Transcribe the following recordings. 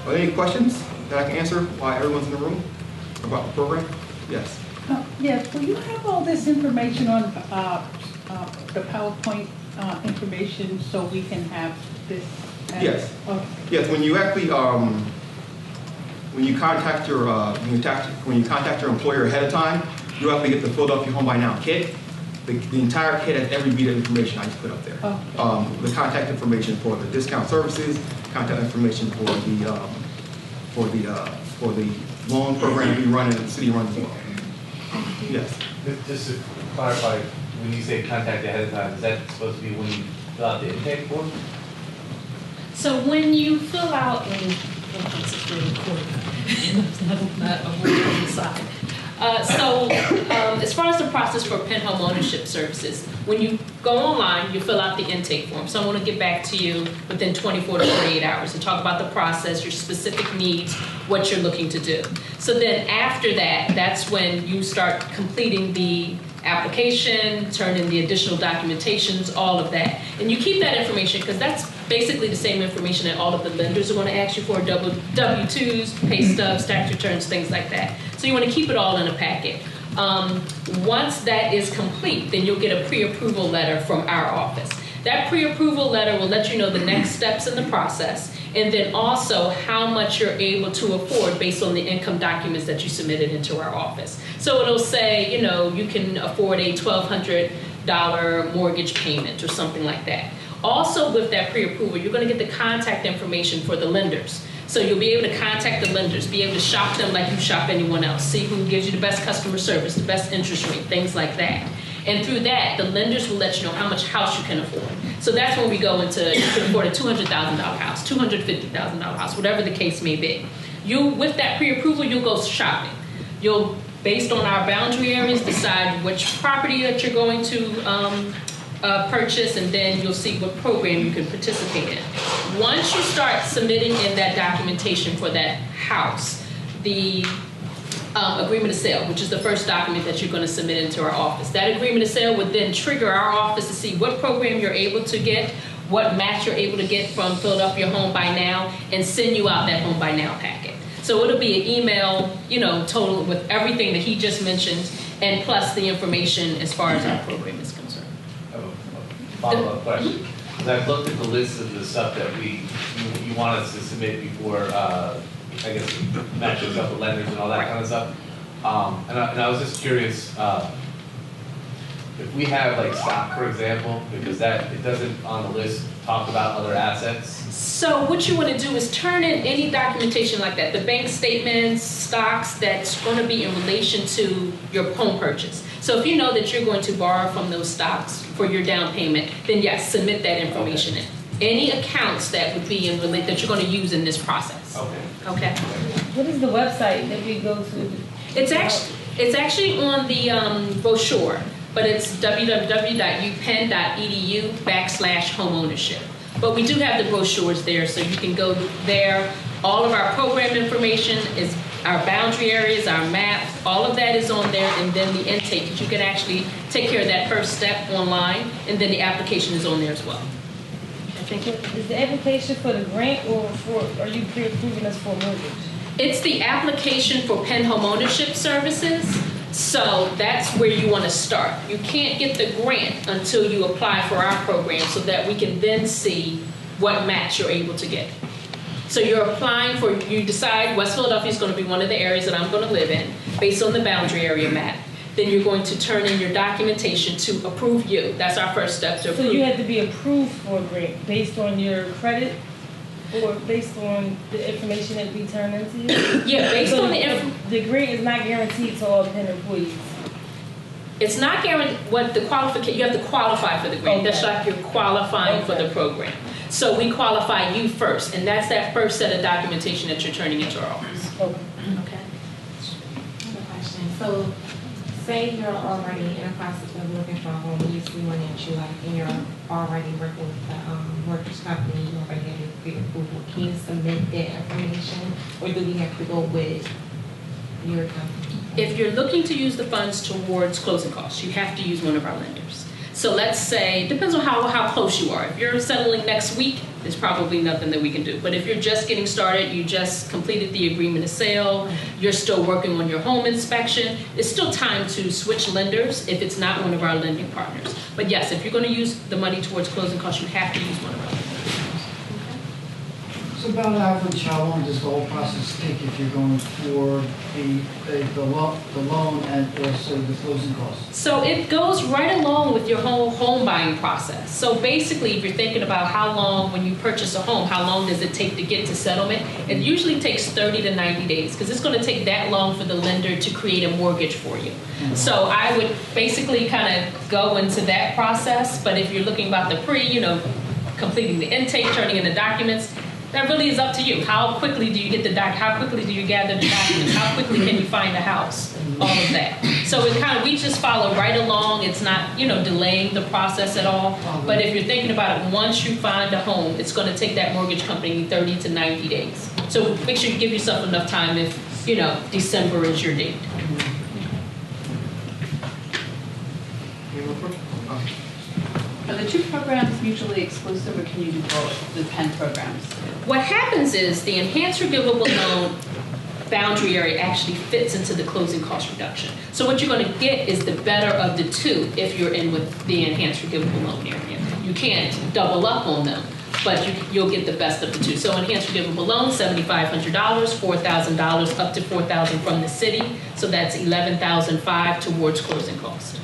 Are there any questions that I can answer while everyone's in the room about the program? Yes. Yes, will you have all this information on the PowerPoint information so we can have this? Yes. Okay. Yes, when you actually, when you contact your employer ahead of time, you have to get the Philadelphia Home Buy Now kit. The entire kit has every bit of information I just put up there. Okay. The contact information for the discount services, contact information for the loan program we run and the city runs as well. Yes. Just to clarify, when you say contact ahead of time, is that supposed to be when you fill out the intake form? So when you fill out, as far as the process for Penn Home Ownership Services, when you go online, you fill out the intake form. Someone will get back to you within 24 to 48 hours to talk about the process, your specific needs, what you're looking to do. So then after that, that's when you start completing the application, turn in the additional documentations, all of that. And you keep that information because that's basically the same information that all of the lenders are going to ask you for, W-2s, pay stubs, tax returns, things like that. So you want to keep it all in a packet. Once that is complete, then you'll get a pre-approval letter from our office. That pre-approval letter will let you know the next steps in the process, and then also how much you're able to afford based on the income documents that you submitted into our office. So it'll say, you know, you can afford a $1,200 mortgage payment or something like that. Also with that pre-approval, you're going to get the contact information for the lenders. So you'll be able to contact the lenders, be able to shop them like you shop anyone else, see who gives you the best customer service, the best interest rate, things like that. And through that, the lenders will let you know how much house you can afford. So that's when we go into, you can afford a $200,000 house, $250,000 house, whatever the case may be. With that pre-approval, you'll go shopping. You'll, based on our boundary areas, decide which property that you're going to purchase, and then you'll see what program you can participate in. Once you start submitting in that documentation for that house, the agreement of sale, which is the first document that you're going to submit into our office. That agreement of sale would then trigger our office to see what program you're able to get, what match you're able to get from Philadelphia Home Buy Now, and send you out that Home Buy Now packet. So it'll be an email, you know, total with everything that he just mentioned, and plus the information as far as our program is concerned. Follow-up question. Because I've looked at the list of the stuff that you want us to submit before, I guess, matches up with lenders and all that kind of stuff. And I was just curious, if we have like stock, for example, because it doesn't on the list talk about other assets. So what you want to do is turn in any documentation like that, the bank statements, stocks that's going to be in relation to your home purchase. So if you know that you're going to borrow from those stocks for your down payment, then yes, submit that information in. Any accounts that would be that you're going to use in this process. Okay. Okay. What is the website that we go to? It's actually on the brochure, but it's www.upenn.edu/homeownership. But we do have the brochures there, so you can go there. All of our program information is our boundary areas, our maps, all of that is on there, and then the intake. You can actually take care of that first step online, and then the application is on there as well. Is the application for the grant, or are you pre-approving us for a mortgage? It's the application for Penn Home Ownership Services, so that's where you want to start. You can't get the grant until you apply for our program so that we can then see what match you're able to get. So you're applying you decide West Philadelphia is going to be one of the areas that I'm going to live in based on the boundary area map. Then you're going to turn in your documentation to approve you. That's our first step to approve. So you have to be approved for a grant based on your credit or based on the information that we turn into you? Yeah, based on the grant is not guaranteed to all Penn employees. It's not guaranteed what the qualification, you have to qualify for the grant. Okay. That's like you're qualifying for the program. So we qualify you first, and that's that first set of documentation that you're turning into our office. Okay. Okay. Question. So, say you're already in the process of looking for a home, you see one that you like, and you're already working with the mortgage company, you already have your pre-approval. Can you submit that information, or do we have to go with your company? If you're looking to use the funds towards closing costs, you have to use one of our lenders. So let's say, depends on how close you are. If you're settling next week, there's probably nothing that we can do. But if you're just getting started, you just completed the agreement of sale, you're still working on your home inspection, it's still time to switch lenders if it's not one of our lending partners. But yes, if you're going to use the money towards closing costs, you have to use one of our lending partners. So about average, how long does the whole process take if you're going for the loan and also the closing costs? So it goes right along with your whole home buying process. So basically, if you're thinking about how long, when you purchase a home, how long does it take to get to settlement? It usually takes 30 to 90 days because it's going to take that long for the lender to create a mortgage for you. So I would basically kind of go into that process. But if you're looking about the completing the intake, turning in the documents, that really is up to you. How quickly do you get how quickly do you gather the documents? How quickly can you find a house? All of that. So we just follow right along. It's not, delaying the process at all. But if you're thinking about it, once you find a home, it's going to take that mortgage company 30 to 90 days. So make sure you give yourself enough time if, December is your date. Are the two programs mutually exclusive, or can you do both, the Penn programs? What happens is the enhanced forgivable loan boundary area actually fits into the closing cost reduction. So what you're going to get is the better of the two if you're in with the enhanced forgivable loan area. You can't double up on them, but you'll get the best of the two. So enhanced forgivable loan, $7,500, $4,000 up to $4,000 from the city. So that's $11,500 towards closing cost.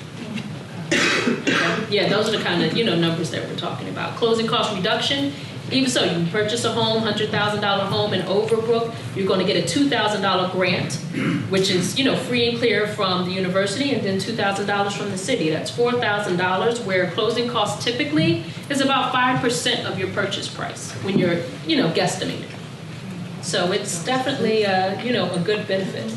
Yeah, those are the kind of numbers that we're talking about. Closing cost reduction. Even so, you purchase a home, $100,000 home in Overbrook, you're going to get a $2,000 grant, which is free and clear from the university, and then $2,000 from the city. That's $4,000. Where closing cost typically is about 5% of your purchase price when you're guesstimating. So it's definitely a good benefit.